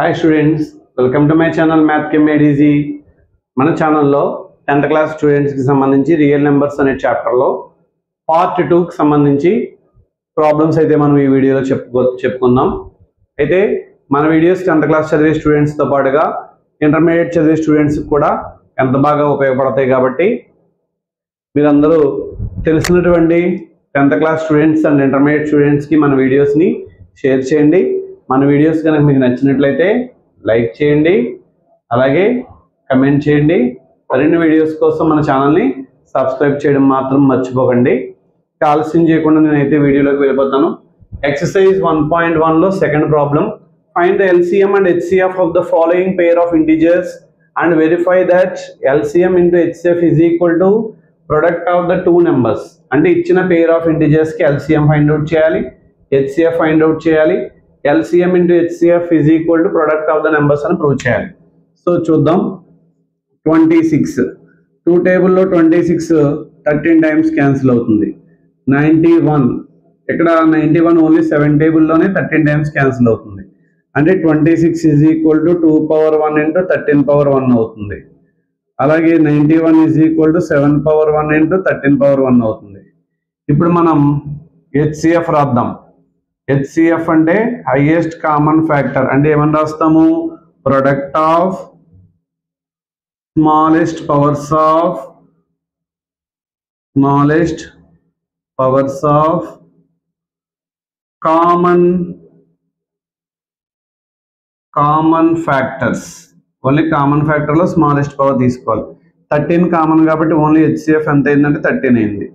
Hi students, welcome to my channel Math Chem Made Easy. మన ఛానల్లో 10th class students కి సంబంధించి real numbers అనే చాప్టర్ లో పార్ట్ 2 కి సంబంధించి ప్రాబ్లమ్స్ అయితే మనం ఈ వీడియోలో చెప్పుకుందాం. అయితే మన వీడియోస్ 10th క్లాస్ చదివే స్టూడెంట్స్ తో పాటుగా ఇంటర్మీడియట్ చదివే స్టూడెంట్స్ కూడా ఎంత బాగా ఉపయోగపడతాయి కాబట్టి మీరందరూ తెలిసినటువంటి 10th class students and intermediate students కి మన వీడియోస్ ని షేర్ చేయండి. మన వీడియోస్ కనుక మీకు నచ్చినట్లయితే లైక్ చేయండి, అలాగే కమెంట్ చేయండి. మరిన్ని వీడియోస్ కోసం మన ఛానల్ని సబ్స్క్రైబ్ చేయడం మాత్రం మర్చిపోకండి. ఆలస్యం చేయకుండా నేనైతే వీడియోలోకి వెళ్ళిపోతాను. ఎక్సర్సైజ్ 1.1లో second problem, find the LCM and HCF of the following pair of integers and verify that LCM into HCF is equal to product of the two numbers. అంటే ఇచ్చిన పెయిర్ ఆఫ్ ఇంటిజర్స్కి ఎల్సిఎం ఫైండ్ అవుట్ చేయాలి, HCF find out చేయాలి. LCM into HCF is equal to product of the numbers అని prove చేయాలి. So చూద్దాం. 26 two టేబుల్లో 26 13 times cancel అవుతుంది. 91 ఇక్కడ 91 ఓన్లీ 7 టేబుల్లోనే 13 టైమ్స్ క్యాన్సిల్ అవుతుంది. అంటే 26 is equal to 2 power 1 into 13 power 1 అవుతుంది. అలాగే 91 is equal to 7 power 1 into 13 power 1 అవుతుంది. ఇప్పుడు మనం HCF రాద్దాం. HCF అంటే హైయెస్ట్ కామన్ ఫ్యాక్టర్. అంటే ఏమని రాస్తాము? Product of smallest powers of common factors. Only common ఫ్యాక్టర్లో స్మాలెస్ట్ పవర్ తీసుకోవాలి. 13 కామన్ కాబట్టి ఓన్లీ HCF ఎంత అయిందంటే 13 అయింది.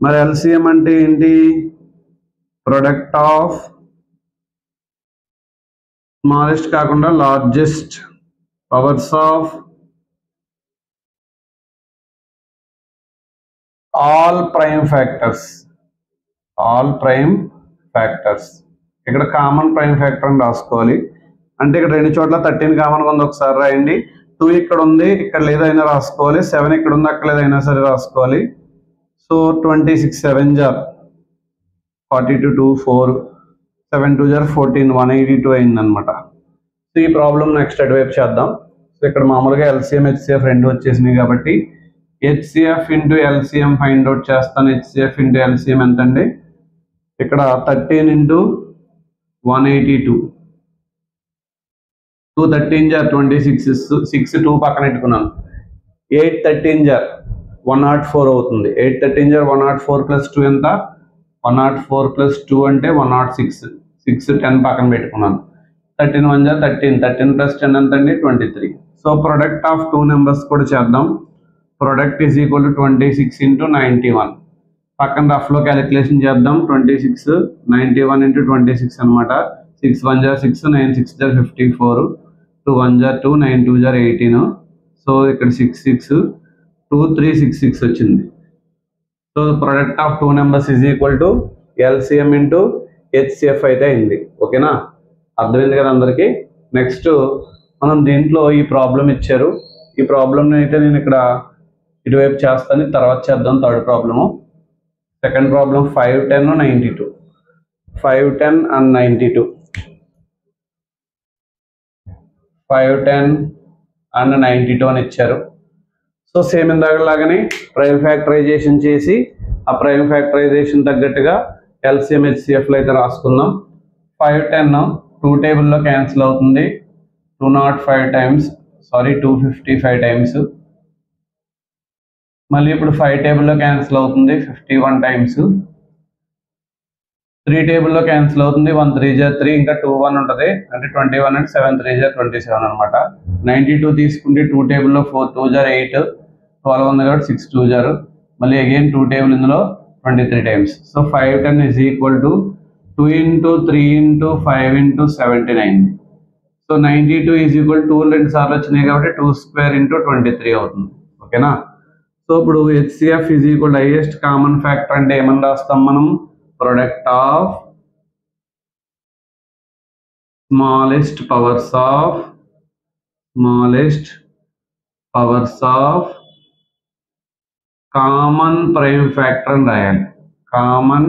మరి LCM అంటే ఏంటి? ప్రొడక్ట్ ఆఫ్ స్మాలెస్ట్ కాకుండా largest powers of all prime factors. ఇక్కడ కామన్ ప్రైమ్ ఫ్యాక్టర్ అని రాసుకోవాలి. అంటే ఇక్కడ రెండు చోట్ల 13 కామన్గా ఉంది, ఒకసారి రాయండి. 2 ఇక్కడ ఉంది, ఇక్కడ లేదైనా రాసుకోవాలి. 7 ఇక్కడ ఉంది, అక్కడ లేదైనా సరే రాసుకోవాలి. సో 26 7 జార్ 42 2 4 7 2 జార్ 14 182 అయిందనమాట. సో ఈ ప్రాబ్లం నెక్స్ట్ అటువైపు చేద్దాం. సో ఇక్కడ మామూలుగా LCM HCF రెండు వచ్చేసినాయి కాబట్టి HCF into LCM find out చేస్తాను. HCF ఇంటూ LCM ఎంత అండి? ఇక్కడ 13 ఇంటూ 182 2 13 జార్ 26 6 2 పక్కన పెట్టుకున్నాను. 8 13 జార్ 104 అవుతుంది. 8 13 జార్ 104 ప్లస్ 2 ఎంత? 104 ప్లస్ 2 అంటే 106. 6 10 పక్కన పెట్టుకున్నాను. 13 1 జార్ 13 13 ప్లస్ 10 ఎంత అండి? 23. So product of two numbers కూడా చేద్దాం. Product is equal to 26 into 91. పక్కన రఫ్లో క్యాలిక్యులేషన్ చేద్దాం. 26 91 ఇంటూ 26 అనమాట. 6 1 are 6 9 6 are 54 2 1 are 2 9 2 are 18. So ఇక్కడ 6 6 2 3 6 6 వచ్చింది. So product of two numbers is equal to LCM into HCF అయితే అయింది. ఓకేనా? అర్థమైంది కదా అందరికీ? నెక్స్ట్ మనం దీంట్లో ఈ ప్రాబ్లం ఇచ్చారు. ఈ ప్రాబ్లంని అయితే నేను ఇక్కడ ఇటువైపు చేస్తాను, తర్వాత చేద్దాం. Third problem. Second problem 5 10 92 5 10 and 92 5 10 and 92 అని ఇచ్చారు. సో సేమ్ ఇందాకలాగానే ప్రైమ్ ఫ్యాక్టరైజేషన్ చేసి ఆ ప్రైమ్ ఫ్యాక్టరైజేషన్ తగ్గట్టుగా LCM HCFలో అయితే రాసుకుందాం. 5 10 2 టేబుల్లో క్యాన్సిల్ అవుతుంది. 205 టైమ్స్ 255 టైమ్స్. మళ్ళీ ఇప్పుడు 5 టేబుల్లో క్యాన్సిల్ అవుతుంది 51 టైమ్స్. 3 టేబుల్లో క్యాన్సిల్ అవుతుంది 1 3 జార్ 3 ఇంకా 2 1 ఉంటుంది. అంటే 21 అంటే 7 3 జార్ 27 అనమాట. 92 తీసుకుంటే 2 టేబుల్లో 4 2 జార్ 8 12 ఉంది కాబట్టి 6 2 జార్. మళ్ళీ అగైన్ 2 టేబుల్ ఇందులో 23 times. So 5 10 is equal to 2 into 3 into 5 into 79. So 92 is equal 2 రెండు సార్లు వచ్చినాయి కాబట్టి 2 స్క్వేర్ ఇంటూ 23 అవుతుంది. ఓకేనా? సో ఇప్పుడు HCF is equal highest common factor అంటే ఏమని రాస్తాం మనం? Product of smallest powers of common prime factor అని రాయాలి. కామన్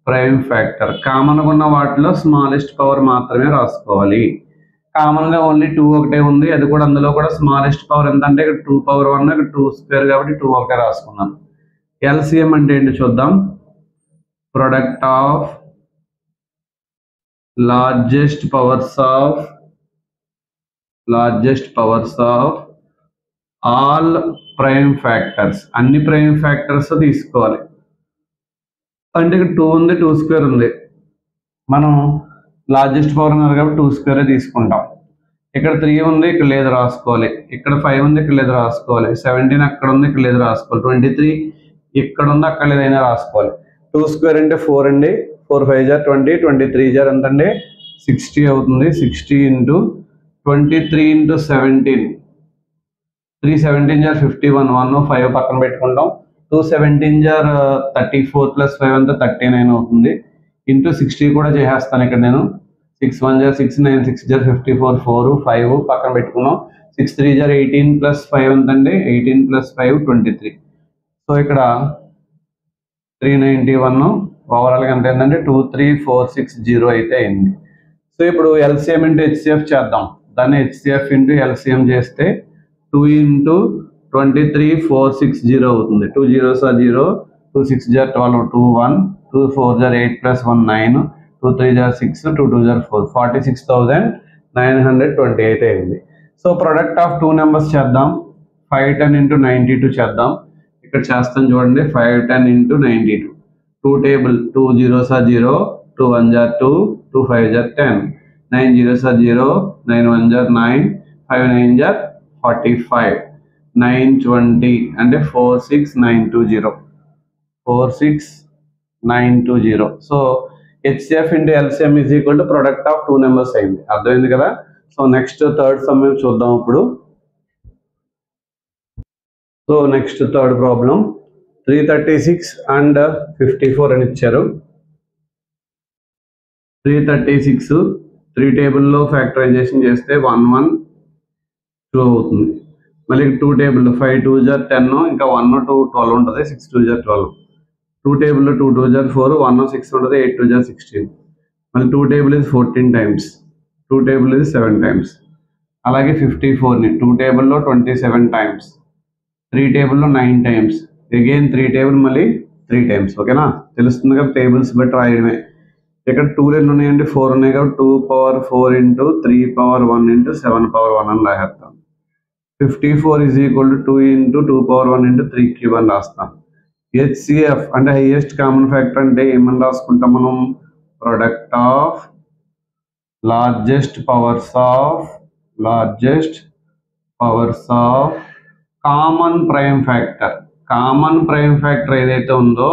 ప్రైమ్ ఫ్యాక్టర్ కామన్ ఉన్న వాటిలో స్మాలెస్ట్ పవర్ మాత్రమే రాసుకోవాలి. కామన్గా ఓన్లీ 2 ఒకటే ఉంది, అది కూడా అందులో కూడా స్మాలెస్ట్ పవర్ ఎంత అంటే ఇక్కడ 2 పవర్ 1 ఇక్కడ 2 స్క్వేర్ కాబట్టి 2 ఒకటే రాసుకున్నాను. ఎల్సిఎం అంటే ఏంటి చూద్దాం. Product of largest powers of all prime factors, అన్ని ప్రైమ్ ఫ్యాక్టర్స్ తీసుకోవాలి. అంటే ఇక్కడ 2 ఉంది, 2 స్క్వేర్ ఉంది, మనం లార్జెస్ట్ పవర్ ఉన్నారు కాబట్టి 2 స్క్వేర్ తీసుకుంటాం. ఇక్కడ 3 ఉంది, ఇక్కడ లేదు రాసుకోవాలి. ఇక్కడ 5 ఉంది, ఇక్కడ లేదు రాసుకోవాలి. 17 అక్కడ ఉంది, ఇక్కడ లేదు రాసుకోవాలి. 23 ఇక్కడ ఉంది, అక్కడ లేదైనా రాసుకోవాలి. 2 స్క్వేర్ అంటే 4 అండి. 4 5 జార్ 20, 23 జార్ ఎంత అండి 60 అవుతుంది. 60 ఇంటూ 23 ఇంటూ 17, 3 17 జార్ 51, 1 5 పక్కన పెట్టుకుంటాం. 2 17 జార్ 34 ప్లస్ 5 అంతా 39 అవుతుంది. ఇంటూ 60 కూడా చేసేస్తాను ఇక్కడ నేను. 6 1 జార్ 6, 9 6 జార్ 54, 4 5 పక్కన పెట్టుకున్నాం. 6 3 జార్ 18 ప్లస్ 5 ఎంత అండి 18 ప్లస్ 5 23. సో ఇక్కడ 391 ఓవరాల్గా ఎంత అయిందంటే 23460 అయితే అయింది. సో ఇప్పుడు ఎల్సిఎం ఇంటూ హెచ్సిఎఫ్ చేద్దాం. దాన్ని హెచ్సిఎఫ్ ఇంటూ ఎల్సిఎం చేస్తే 2 ఇంటూ 23460 అవుతుంది. 2 0s are 0, 2 6 are 12, 2 1, 2 4 are 8 plus 1 9, 2 3 are 6, 2 2 are 4, 46,920 అయితే అయింది. సో ప్రొడక్ట్ ఆఫ్ 2 నెంబర్స్ చేద్దాం. 510 ఇంటూ 92 చేద్దాం. ఇక్కడ చేస్తాం చూడండి. 510 into 92, 2 table, 2 0s are 0, 2 1 are 2, 2 5 are 10, 9 0s are 0, 9 1 are 9, 5 9 are 45, 9 20 అంటే 46920, 46920. So HCF into LCM is equal to product of 2 numbers అయింది. అర్థమైంది కదా. సో నెక్స్ట్ థర్డ్ సమ్ చూద్దాం ఇప్పుడు. So next third problem 336 and 54 అని ఇచ్చారు. 336 3 టేబుల్లో ఫ్యాక్టరైజేషన్ చేస్తే 1 1 2 అవుతుంది. మళ్ళీ 2 టేబుల్లో 5 2 జార్ 10, ఇంకా 1 2 12 ఉంటుంది. 6 2 జార్ 12. 2 టేబుల్లో 2 2 జార్ 4, 1 6 ఉంటుంది. 8 2 జార్ 16. మళ్ళీ 2 టేబుల్ ఇది 14 టైమ్స్, 2 టేబుల్ ఇది 7 టైమ్స్. అలాగే 54ని 2 టేబుల్లో 27 టైమ్స్, 3 టేబుల్లో 9 టైమ్స్, అగైన్ 3 టేబుల్ మళ్ళీ 3 టైమ్స్. ఓకేనా, తెలుస్తుంది కదా, టేబుల్స్ బట్టి రాయడమే. ఇక్కడ 2 ఎన్ని ఉన్నాయండి 4 ఉన్నాయి కాబట్టి 2 power 4 into 3 power 1 into 7 power 1 అని రాసేస్తాం. 54 is equal to 2 into 2 power 1 into 3 cube అని రాస్తాం. హెచ్సిఎఫ్ అంటే హైయెస్ట్ కామన్ ఫ్యాక్టర్ అంటే ఏమని రాసుకుంటాం మనం. Product of largest powers of common prime factor. Common prime factor ఏదైతే ఉందో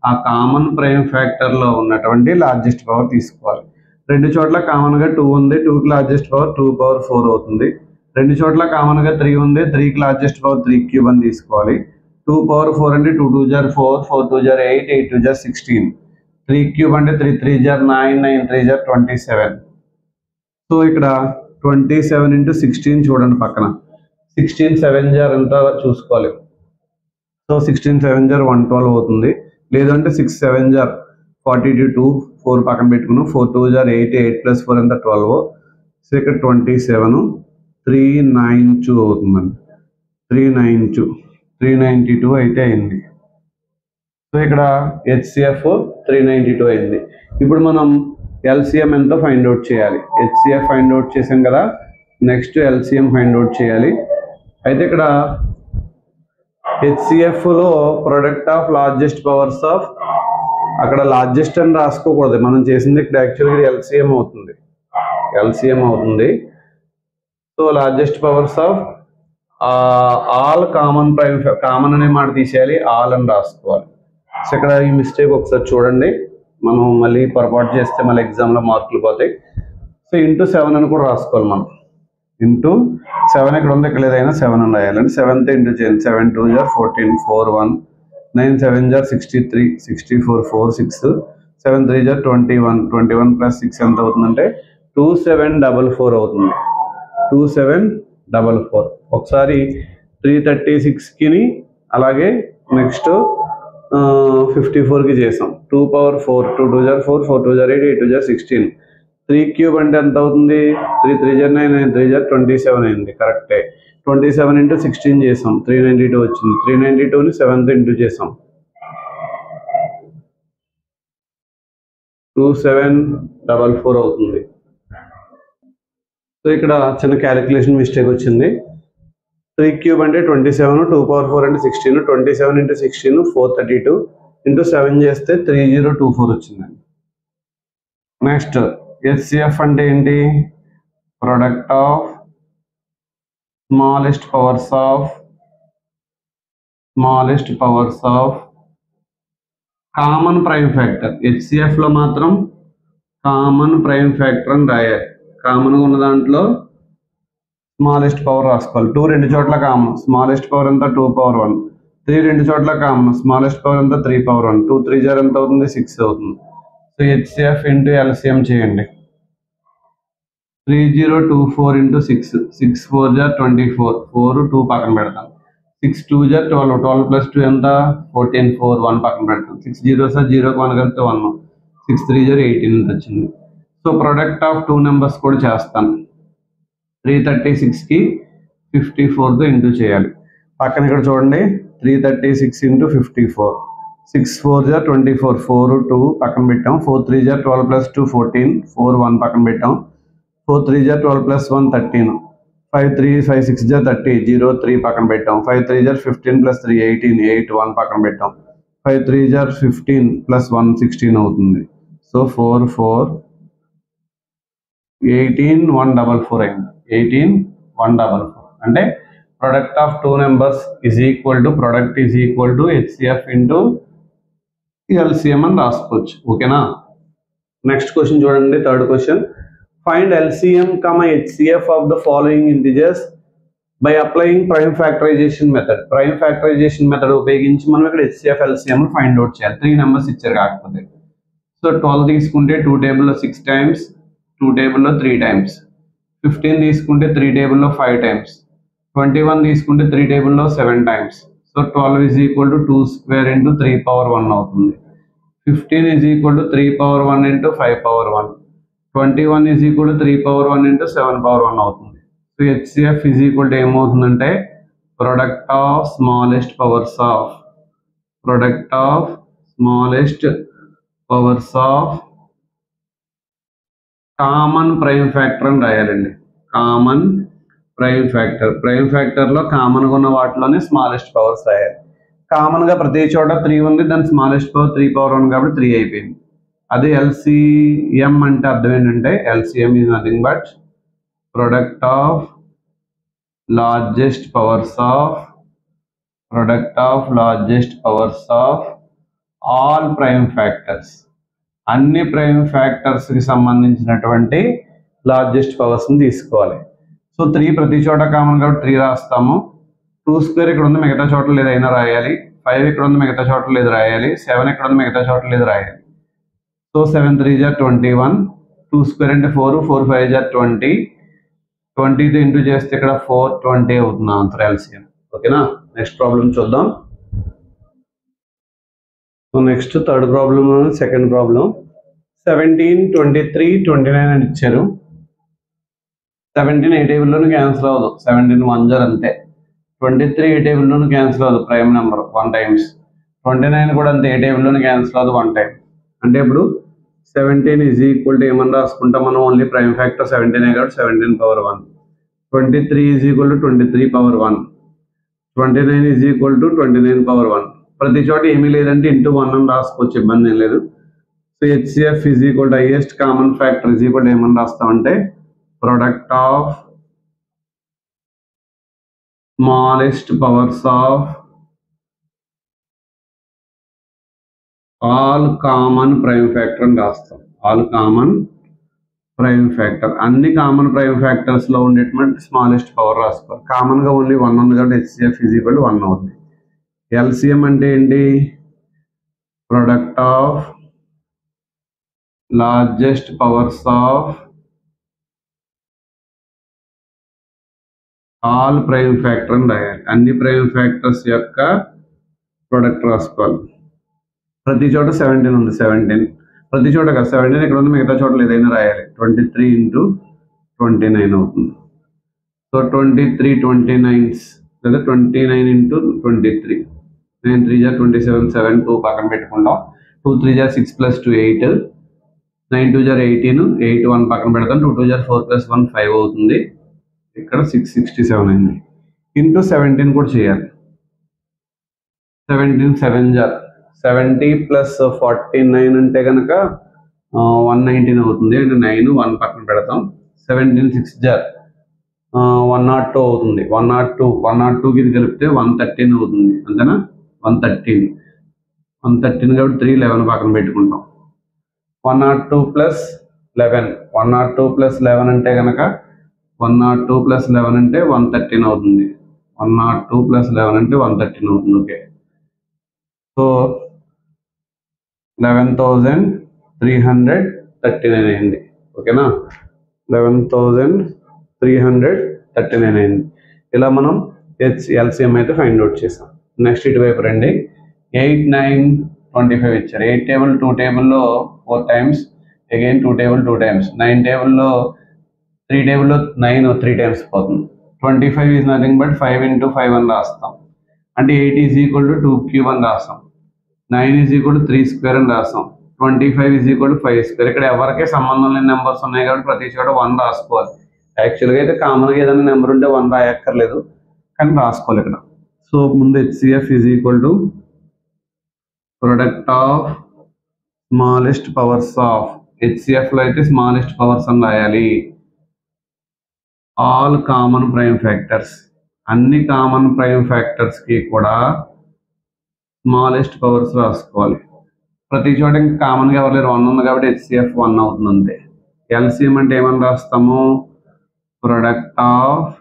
ఆ కామన్ ప్రైమ్ ఫ్యాక్టర్లో ఉన్నటువంటి లార్జెస్ట్ పవర్ తీసుకోవాలి. 2 చోట్ల కామన్గా 2 ఉంది, 2కి లార్జెస్ట్ పవర్ 2 పవర్ 4 అవుతుంది. 2 చోట్ల కామన్గా 3 ఉంది, 3కి లార్జెస్ట్ పవర్ 3 క్యూబ్ అని తీసుకోవాలి. 2 పవర్ 4 అంటే 2 2 జార్ 4, 4 2 జార్ 8, 8 2 జార్ 16. 3 క్యూబ్ అంటే 3 3 జార్ 9, 9 3 జార్ 27. సో ఇక్కడ 27 ఇంటూ 16 చూడండి పక్కన. 16 7 జార్ ఎంత చూసుకోవాలి. సో 16 7 జార్ 112 అవుతుంది. లేదంటే 6 7 జార్ 42, 4 పక్కన పెట్టుకున్నాం. 4 2 జార్ 8, 8 ప్లస్ 4 ఎంత 12. సో ఇక్కడ 27 392 అవుతుందండి. 392 అయితే అయింది. సో ఇక్కడ హెచ్సిఎఫ్ 392 అయింది. ఇప్పుడు మనం ఎల్సిఎం ఎంతో ఫైండ్ అవుట్ చేయాలి. హెచ్సిఎఫ్ ఫైండ్ అవుట్ చేసాం కదా, నెక్స్ట్ ఎల్సిఎం ఫైండ్ అవుట్ చేయాలి. అయితే ఇక్కడ హెచ్సిఎఫ్లో product of largest powers of, అక్కడ లార్జెస్ట్ అని రాసుకోకూడదు, మనం చేసింది ఇక్కడ యాక్చువల్గా ఎల్సిఎం అవుతుంది. So largest powers of all common అనే మాట తీసేయాలి, ఆల్ అని రాసుకోవాలి. సో ఇక్కడ ఈ మిస్టేక్ ఒకసారి చూడండి, మనం మళ్ళీ పొరపాటు చేస్తే మళ్ళీ ఎగ్జామ్లో మార్కులు పోతాయి. సో ఇంటూ 7 అని కూడా రాసుకోవాలి మనం. ఇంటూ 7 ఇక్కడ ఉంది, ఇక్కడ ఏదైనా 7 అని రాయాలండి. 7తో ఇంటూ చేయండి. 7 2 జార్ 14, 4 1, 9 7 జార్ 63, 64 4 6, 7 3 జార్ 21, 21 ప్లస్ 6 ఎంత అవుతుందంటే 2744 అవుతుంది. 2744. ఒకసారి 336కి అలాగే నెక్స్ట్ 54కి చేసాం. 2 power 4, 2 2 are 4, 4 2 are 8, 8 2 are 16, 3 cube అంటే ఎంత అవుతుంది? 3 3 జర్ 9 9 3 జర్ 27 అయింది. కరెక్టే. 27 ఇంటూ 16 చేసాం, 392 వచ్చింది. 392ని 7తో ఇంటూ చేసాం, 2744 అవుతుంది. సో ఇక్కడ చిన్న క్యాలిక్యులేషన్ మిస్టేక్ వచ్చింది. 3 క్యూబ్ అంటే 27, 2 పవర్ 4 అంటే 16, 27 ఇంటూ 16 432 ఇంటూ 7 చేస్తే 3024 వచ్చిందండి. నెక్స్ట్ HCF అంటే ఏంటి? Product of smallest powers of common prime factor. HCF లో మాత్రం కామన్ ప్రైమ్ ఫ్యాక్టర్ అని రాయాలి. కామన్గా ఉన్న దాంట్లో స్మాలెస్ట్ పవర్ రాసుకోవాలి. 2 రెండు చోట్ల కామన్, స్మాలెస్ట్ పవర్ ఎంత? 2 పవర్ 1. 3 రెండు చోట్ల కామన్, స్మాలెస్ట్ పవర్ ఎంత? 3 పవర్ 1. 2 3 జర్ ఎంత అవుతుంది? 6 అవుతుంది. సో HCF ఇంటూ LCM చేయండి. 3024 ఇంటూ 6, 6 4 జర్ 24, 4 2 పక్కన పెడతాం. 6 2 జర్ 12, 12 ప్లస్ 2 ఎంత? 14, 4 1 పక్కన పెడతాం. 6 0 సార్ 0కి 1 కలిపితే 1, 6 3 జర్ 18 ఎంత వచ్చింది. సో ప్రొడక్ట్ ఆఫ్ 2 నెంబర్స్ కూడా చేస్తాను. 336కి 54తో ఇంటూ చేయాలి. పక్కన ఇక్కడ చూడండి, 336 ఇంటూ 54, 6 4 జర్ 24, 4 2 పక్కన పెట్టాం. 4 3 జర్ 12 ప్లస్ 2 14, 4 1 పక్కన పెట్టాం. 4 3 జర్ 12 ప్లస్ 1 13, 5 3 5 6 జర్ 30, 0 3 పక్కన పెట్టాం. 5 3 జర్ 15 ప్లస్ 3 18, 8 1 పక్కన పెట్టాం. 5 3 జర్ 15 ప్లస్ 1 16 అవుతుంది. సో 4 4 18 144 అయింది. 18 144 అంటే product of 2 numbers is equal to HCF into LCM అని రాసుకోవచ్చు. ఓకేనా? నెక్స్ట్ క్వశ్చన్ చూడండి, third question. Find LCM, HCF of the following integers by applying prime factorisation method. Prime factorisation method ఉపయోగించి మనం ఇక్కడ HCF LCM ఫైండ్ అవుట్ చేయాలి. 3 numbers ఇచ్చారు కాకపోతే. సో 12 తీసుకుంటే 2 టేబుల్లో 6 టైమ్స్, 2 టేబుల్లో 3 టైమ్స్. 15 తీసుకుంటే 3 టేబుల్లో 5 టైమ్స్. 21 తీసుకుంటే 3 టేబుల్లో 7 times. So 12 is equal to 2 square into 3 power 1 అవుతుంది. 15 is equal to 3 power 1 into 5 power 1. 21 is equal to 3 power 1 into 7 power 1 అవుతుంది. So HCF is equal to ఏమవుతుందంటే product of smallest powers of common prime factor అని రాయాలండి. Common prime ఫ్యాక్టర్లో కామన్గా ఉన్న వాటిలోనే smallest powers రాయాలి. కామన్గా ప్రతి చోట 3 ఉంది, దాని స్మాలెస్ట్ పవర్ 3 పవర్ 1 కాబట్టి 3 అయిపోయింది. అదే LCM అంటే అర్థం ఏంటంటే LCM is nothing but product of largest powers of all prime factors. అన్ని ప్రైమ్ ఫ్యాక్టర్స్కి సంబంధించినటువంటి లార్జెస్ట్ పవర్స్ని తీసుకోవాలి. సో 3 ప్రతి చోట కామన్ కాబట్టి 3 రాస్తాము. 2 స్క్వేర్ ఇక్కడ ఉంది, మిగతా చోట్ల లేదు అయినా రాయాలి. 5 ఇక్కడ ఉంది, మిగతా చోట్ల లేదు రాయాలి. 7 ఇక్కడ ఉంది, మిగతా చోట్ల లేదు రాయాలి. సో 7 3 జర్ 21, 2 స్క్వేర్ అంటే 4, 4 5 జర్ 20, 20తో ఇంటూ చేస్తే ఇక్కడ 420 అవుతుంది ఆన్సర్ LCM. ఓకేనా? నెక్స్ట్ ప్రాబ్లం చూద్దాం. So next third problem, second problem. 17 23 29 అని ఇచ్చారు. 17 ఏ టేబుల్లోనూ క్యాన్సిల్ అవ్వదు, 17 1 జర్ అంతే. 23 ఏ టేబుల్లోనూ క్యాన్సిల్ అవ్వదు, ప్రైమ్ నెంబర్ 1 టైమ్స్. 29 కూడా అంతే, ఏ టేబుల్లోనూ క్యాన్సిల్ అవ్వదు 1 టైం. అంటే ఇప్పుడు 17 ఈజ్ ఈక్వల్ టు ఏమని రాసుకుంటాం మనం? ఓన్లీ ప్రైమ్ ఫ్యాక్టర్ 17 కాబట్టి 17 power 1. 23 is equal to 23 power 1. 29 is equal to 29 power 1. ప్రతి చోట ఏమీ లేదంటే ఇంటూ 1 అని రాసుకోవచ్చు, ఇబ్బంది ఏం లేదు. So HCF is equal to highest common factor is equal to ఏమని రాస్తామంటే product of smallest powers of all common prime factor అని రాస్తాం. ఆల్ కామన్ ప్రైమ్ ఫ్యాక్టర్, అన్ని కామన్ ప్రైమ్ ఫ్యాక్టర్స్ లో ఉండేటువంటి స్మాలెస్ట్ పవర్ రాసుకోవాలి. కామన్ గా ఓన్లీ 1 ఉంది కాబట్టి HCF ఈజ్ ఈక్వల్ టు 1 అవుతుంది. LCM అంటే ఏంటి? Product of largest powers of all prime factor అని రాయాలి. అన్ని ప్రైమ్ ఫ్యాక్టర్స్ యొక్క ప్రొడక్ట్ రాసుకోవాలి. ప్రతి చోట 17 ఉంది, 17. ప్రతి చోట కదా 17 ఇక్కడ ఉంది, మిగతా చోట్ల ఏదైనా రాయాలి. 23 × 29 అవుతుంది. సో 23 29s లేదా 29 × 23, 9 3 జా 27, 7 2 పక్కన పెట్టుకుంటాం. 2 3 జా 6 + 2 8, 9 2 జా 18, 8 1 పక్కన పెడతాం. 2 2 జా 4 + 1 5 అవుతుంది. ఇక్కడ 667 అయింది. ఇంటూ 17 కూడా చేయాలి. 17 7 జా 70 + 49 అంటే కనుక 119 అవుతుంది. అంటే 9 1 పక్కన పెడతాం. 17 6 జా 102 అవుతుంది. 102కి ఇది కలిపితే 113 అవుతుంది. అంతేనా? 113 కాబట్టి 3 11 పక్కన పెట్టుకుంటాం. 102 + 11 102 + 11 అంటే కనుక 102 + 11 అంటే 113 అవుతుంది. 102 + 11 అంటే 113 అవుతుంది. ఓకే, సో 11,339 అయింది. ఓకేనా? 11,339 అయింది. ఇలా మనం ఎల్సిఎం అయితే ఫైండ్ అవుట్ చేసాం. నెక్స్ట్ ఇటువైపు రండి. 8 9 25 ఇచ్చారు. 8 టేబుల్ 2 టేబుల్లో 4 times, అగైన్ 2 టేబుల్ 2 times, 9 టేబుల్లో 3 టేబుల్లో 9 3 times పోతుంది. 25 ఈజ్ నథింగ్ బట్ 5 × 5 అని రాస్తాం. అంటే 8 = 2³ అని రాస్తాం. 9 = 3² అని రాస్తాం. 25 = 5². ఇక్కడ ఎవరికే సంబంధం లేని నెంబర్స్ ఉన్నాయి కాబట్టి ప్రతి చోట 1 రాసుకోవాలి. యాక్చువల్గా అయితే కామన్గా ఏదైనా నెంబర్ ఉంటే 1 రాయక్కర్లేదు, కానీ రాసుకోవాలి ఇక్కడ. సో ముందు HCF = product of smallest powers of. HCFలో అయితే స్మాలెస్ట్ పవర్స్ అని రాయాలి. ఆల్ కామన్ ప్రైమ్ ఫ్యాక్టర్స్, అన్ని కామన్ ప్రైమ్ ఫ్యాక్టర్స్కి కూడా స్మాలెస్ట్ పవర్స్ రాసుకోవాలి. ప్రతి చోట ఇంకా కామన్గా ఎవరు లేరు, 1 ఉంది కాబట్టి HCF 1 అవుతుంది అంతే. ఎల్సిఎం అంటే ఏమని రాస్తాము? Product of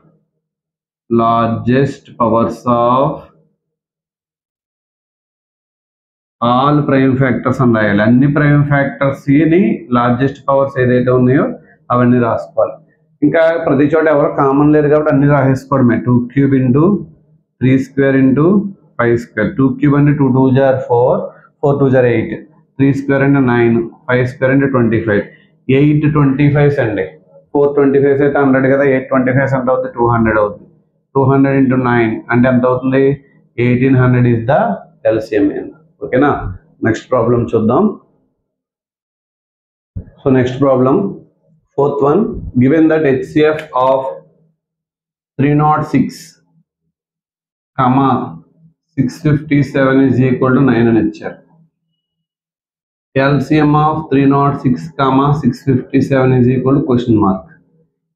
largest powers of all prime factors అని రాయాలి. అన్ని ప్రైమ్ ఫ్యాక్టర్స్ని లార్జెస్ట్ పవర్స్ ఏదైతే ఉన్నాయో అవన్నీ రాసుకోవాలి. ఇంకా ప్రతి చోట ఎవరు కామన్ లేరు కాబట్టి అన్ని రాసేసుకోవడమే. 2³ × 3² × 5². 2³ అంటే 2 2 జా 4, 4 2 జా 8, 3² అంటే 9, 5² అంటే 25. 8 25s అండి. 4 25s అయితే 100 కదా. 8 25s ఎంత అవుతుంది? 200 అవుతుంది. 200 × 9 అంటే ఎంత అవుతుంది? 1800 ఈజ్ ద ఎల్సిఎం. ఓకేనా? నెక్స్ట్ ప్రాబ్లం చూద్దాం. So next problem, 4th one, given that HCF of 306, 657 is equal to 9 అని ఇచ్చారు. LCM of 306, 657 is equal to question mark.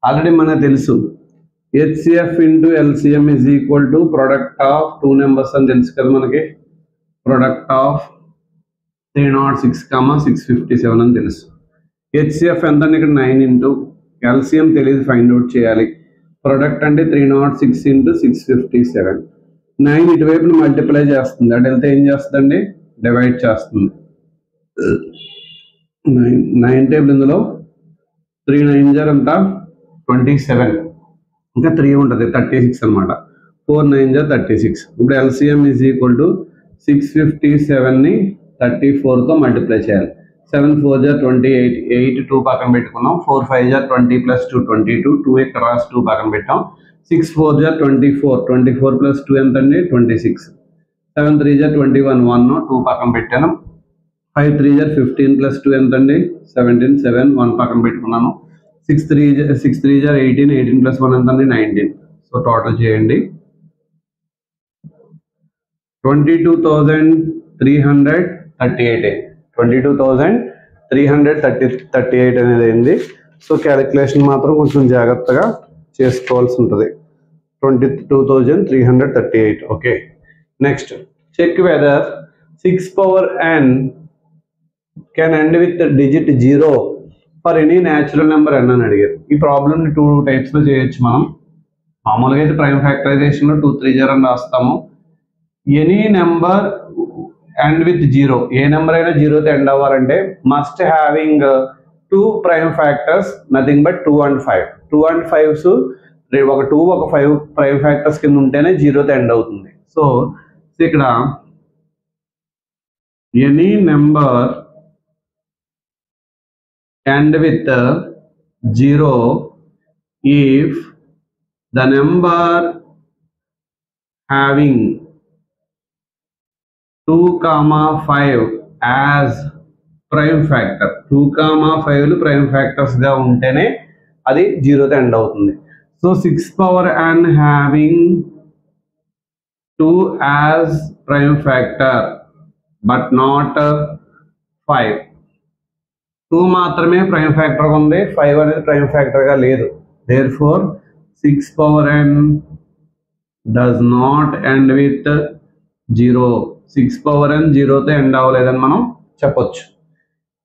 Already మనకు తెలుసు HCF into LCM is equal to product of 2 numbers అని తెలుసు కదా మనకి. Product of 306, 657 అని తెలుసు. HCF ఎంత అంటే ఇక్కడ 9 ఇంటూ LCM తెలియదు, ఫైండ్ అవుట్ చేయాలి. ప్రొడక్ట్ అంటే 306 × 657. 9 ఇటువైపున మల్టిప్లై చేస్తుంది, అటు వెళ్తే ఏం చేస్తుందండి? డివైడ్ చేస్తుంది. 9 టేబుల్ ఇందులో 3 9 జా ఎంత? 27, ఇంకా 3 ఉంటుంది 36 అనమాట. 4 9 జా 36. ఇప్పుడు LCM = 657ని 34తో మల్టిప్లై చేయాలి. 7 4 జా 28, 8 2 పక్కన పెట్టుకున్నాం. 4 5 జా 20 + 2 22, 2 ఇక్కడ రాసి 2 పక్కన పెట్టాం. 6 4 జా 24, 24 + 2 ఎంత అండి? 26. 7 3 జా 21, 1 2 పక్కన పెట్టాను. 5 3 జా 15 + 2 ఎంత అండి? 17, 7 1 పక్కన పెట్టుకున్నాను. 6 3 జా 18, 18 + 1 ఎంత అండి? 19. సో టోటల్ చేయండి. 22,338. 22,338 అనేది అయింది. సో క్యాలిక్యులేషన్ మాత్రం కొంచెం జాగ్రత్తగా చేసుకోవాల్సి ఉంటుంది. 22,338. Okay, next check whether 6 power n can end with digit 0 for any natural number n అని అడిగారు. ఈ ప్రాబ్లమ్ 2 టైప్స్లో చేయొచ్చు మనం. మామూలుగా అయితే ప్రైమ్ ఫ్యాక్టరైజేషన్లో 2 3 0 అని రాస్తాము. Any number end with 0, A number అయినా 0తో ఎండ్ అవ్వాలంటే must having 2 prime factors, nothing but 2 and 5. 2 and 5s ఒక 2 ఒక 5 ప్రైమ్ ఫ్యాక్టర్స్ కింద ఉంటేనే 0తో ఎండ్ అవుతుంది. సో ఇక్కడ any number end with 0 if the number having 2, 5 as prime factor 2, 5 prime factors గా ఉంటేనే అది 0 తో ఎండ్ అవుతుంది. So 6 power n having 2 as prime factor but not 5. 2 మాత్రమే ప్రైమ్ ఫ్యాక్టర్ ఉంది, 5 అనేది ప్రైమ్ ఫ్యాక్టర్ గా లేదు. therefore 6 power n does not end with 0. 6 power n 0 తో ఎండ్ అవ్వలేదని మనం చెప్పొచ్చు.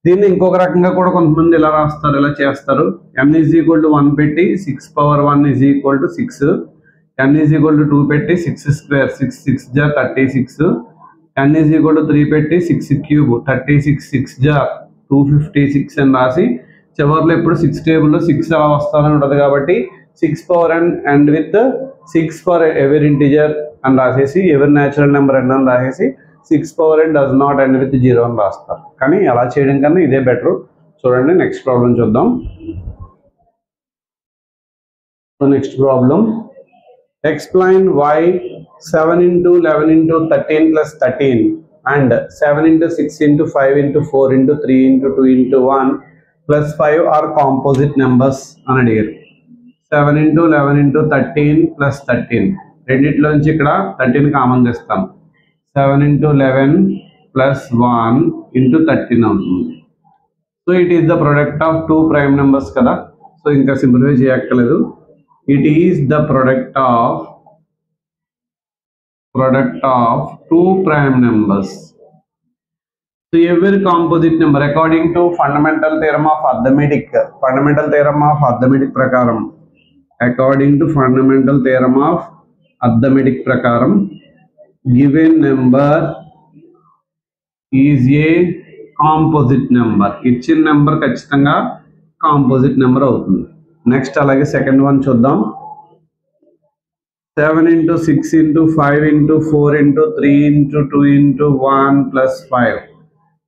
దీన్ని ఇంకొక రకంగా కూడా కొంతమంది ఇలా రాస్తారు, ఇలా చేస్తారు. n ఈజ్ ఈక్వల్ టు 1 పెట్టి 6 power 1 is equal to 6, n is equal to 2 పెట్టి 6 స్క్వేర్ 6 6 జా 36, n ఈజ్ ఈక్వల్ టు 3 పెట్టి 6 క్యూబ్ 36 6 జా 256 అని రాసి చివరిలో ఇప్పుడు 6 టేబుల్లో 6 అలా వస్తానని ఉంటుంది. కాబట్టి 6 power n and with 6 for ఎవరి ఇంటిజర్ అని రాసేసి ఎవరి న్యాచురల్ నెంబర్ n అని రాసేసి 6 power n does not end with 0 అని రాస్తారు. కానీ అలా చేయడం కన్నా ఇదే బెటర్. చూడండి నెక్స్ట్ ప్రాబ్లం చూద్దాం. So next problem, explain why 7 into 11 into 13 plus 13 and 7 into 6 into 5 into 4 into 3 into 2 into 1 plus 5 are composite numbers అని అడిగారు. 7 into 11 into 13 plus 13 రెండిట్లోంచి ఇక్కడ 13 కామన్ చేస్తాం. 7 into 11 plus 1 into 13 అవుతుంది. So it is the product of 2 prime numbers కదా. So ఇంకా simplify చేయక్కర్లేదు. It is the product of 2 prime numbers. So every composite number according to fundamental theorem of arithmetic ప్రకారం, according to fundamental theorem of arithmetic ప్రకారం given number is a composite number. ఇచ్చిన number ఖచ్చితంగా composite number అవుతుంది. Next అలాగే second one చూద్దాం. 7 into 6 into 5 into 4 into 3 into 2 into 1 plus 5.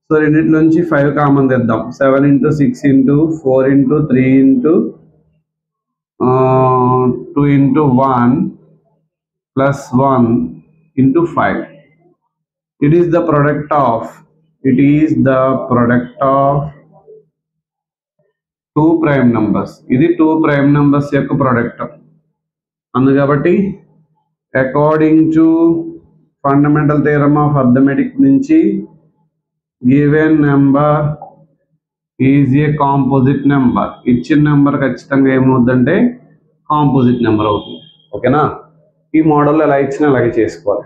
So రెండింటిలోంచి 5 common తెద్దాం. 7 into 6 into 4 into 3 into 2 into 1 plus 1 into 5. It is the product of 2 prime numbers. ఇది 2 prime numbers యొక్క product. అందుకబట్టి according to fundamental theorem of arithmetic నుంచి given number is a composite number. ఇచ్చిన number ఖచ్చితంగా ఏమవుతుందంటే composite number అవుతుంది. ఓకేనా? ఈ మోడల్ ఎలా ఇచ్చినా అలాగే చేసుకోవాలి.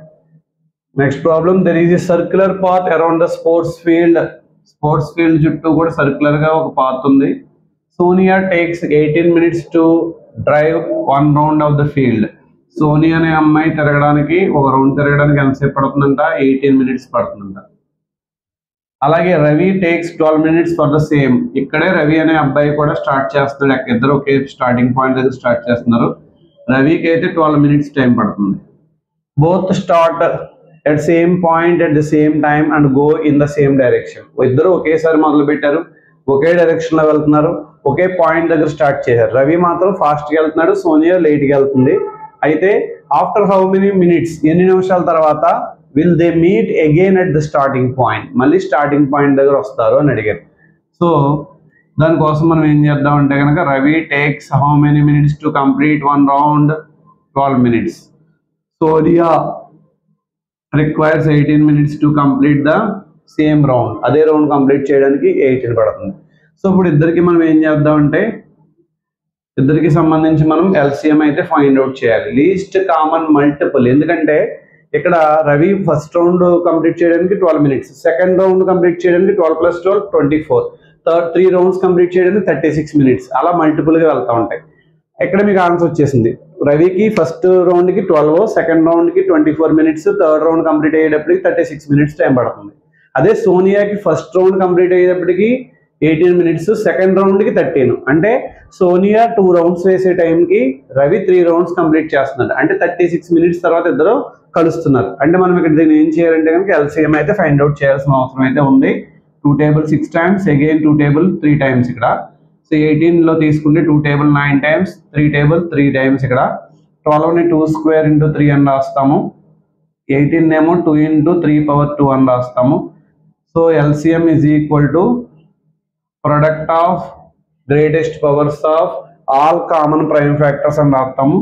Next problem, there is a circular path around the sports field. Sports field చుట్టూ కూడా సర్క్యులర్ గా ఒక పాత్ ఉంది. Sonia takes 18 minutes to drive 1 round of the field. Sonia అనే అమ్మాయి తిరగడానికి, ఒక రౌండ్ తిరగడానికి ఎంతసేపు పడుతుందంట? 18 minutes పడుతుందంట. అలాగే Ravi takes 12 minutes for the same. ఇక్కడే రవి అనే అబ్బాయి కూడా స్టార్ట్ చేస్తున్నాడు. ఇద్దరు ఒకే స్టార్టింగ్ పాయింట్ దగ్గర స్టార్ట్ చేస్తున్నారు. రవికి అయితే 12 minutes టైం పడుతుంది. Both start at same point at the same time and go in the same direction. ఇద్దరు ఒకేసారి మొదలు పెట్టారు, ఒకే డైరెక్షన్ లో వెళ్తున్నారు, ఒకే పాయింట్ దగ్గర స్టార్ట్ చేశారు. రవి మాత్రం ఫాస్ట్గా వెళ్తున్నాడు, సోనియా లేట్గా వెళ్తుంది. అయితే ఆఫ్టర్ హౌ మెనీ మినిట్స్, ఎన్ని నిమిషాల తర్వాత will they meet again at the starting point, మళ్ళీ స్టార్టింగ్ పాయింట్ దగ్గర వస్తారు అని అడిగారు. సో దానికోసం మనం ఏం చేద్దాం అంటే కనుక Ravi takes how many minutes to complete 1 round? 12 minutes. Sonia requires 18 minutes to complete the same round. అదే రౌండ్ కంప్లీట్ చేయడానికి 18 పడుతుంది. సో ఇప్పుడు ఇద్దరికి మనం ఏం చేద్దామంటే, ఇద్దరికి సంబంధించి మనం ఎల్సిఎం అయితే ఫైండ్ అవుట్ చేయాలి. Least common multiple. ఎందుకంటే ఇక్కడ రవి ఫస్ట్ రౌండ్ కంప్లీట్ చేయడానికి 12 minutes, సెకండ్ రౌండ్ కంప్లీట్ చేయడానికి 12 + 12 24, థర్డ్ 3 rounds కంప్లీట్ చేయడానికి 36 minutes. అలా మల్టిపుల్గా వెళ్తూ ఉంటాయి. ఇక్కడ మీకు ఆన్సర్ వచ్చేసింది. రవికి ఫస్ట్ రౌండ్కి 12, సెకండ్ రౌండ్కి 24 minutes, థర్డ్ రౌండ్ కంప్లీట్ అయ్యేటప్పటికి 36 minutes టైం పడుతుంది. అదే సోనియాకి ఫస్ట్ రౌండ్ కంప్లీట్ అయ్యేటప్పటికి 18 minutes, సెకండ్ రౌండ్కి 13. అంటే సోనియా 2 rounds వేసే టైంకి రవి 3 rounds కంప్లీట్ చేస్తున్నాడు. అంటే 36 minutes తర్వాత ఇద్దరు కలుస్తున్నారు. అంటే మనం ఇక్కడ దీన్ని ఏం చేయాలంటే కనుక ఎల్సిఎం అయితే ఫైండ్ అవుట్ చేయాల్సిన అవసరం అయితే ఉంది. 2 table 6 times, again 2 table 3 times ఇక్కడ. సో 18లో తీసుకుంటే 2 టేబుల్ 9 టైమ్స్, 3 టేబుల్ 3 టైమ్స్ ఇక్కడ. 12ని 2 స్క్వేర్ ఇంటూ 3 అని రాస్తాము. 18 ఏమో 2 ఇంటూ 3 పవర్ 2 అని రాస్తాము. So LCM is equal to product of greatest powers of all common prime factors అని రాస్తాము.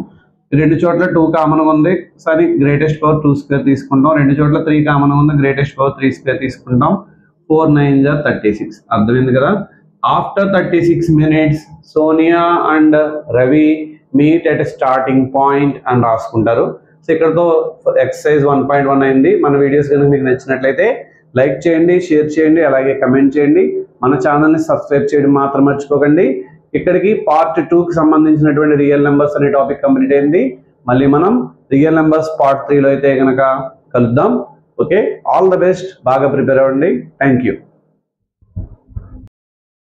రెండు చోట్ల 2 కామన్గా ఉంది, సరే గ్రేటెస్ట్ పవర్ 2 స్క్వేర్ తీసుకుంటాం. రెండు చోట్ల 3 కామన్గా ఉంది, గ్రేటెస్ట్ పవర్ 3 స్క్వేర్ తీసుకుంటాం. 4 9 జా 36. అర్థమైంది కదా. After 36 minutes Sonia and Ravi meet at starting point అని రాసుకుంటారు. సో ఇక్కడతో ఎక్సర్సైజ్ 1.1 అయింది. మన వీడియోస్ కనుక మీకు నచ్చినట్లయితే లైక్ చేయండి, షేర్ చేయండి, అలాగే కమెంట్ చేయండి. మన ఛానల్ని సబ్స్క్రైబ్ చేయడం మాత్రం మర్చిపోకండి. ఇక్కడికి పార్ట్ 2కి సంబంధించినటువంటి రియల్ నెంబర్స్ అనే టాపిక్ కంప్లీట్ అయింది. మళ్ళీ మనం రియల్ నెంబర్స్ పార్ట్ 3లో అయితే కనుక కలుద్దాం. ఓకే, ఆల్ ద బెస్ట్, బాగా ప్రిపేర్ అవ్వండి. Thank you.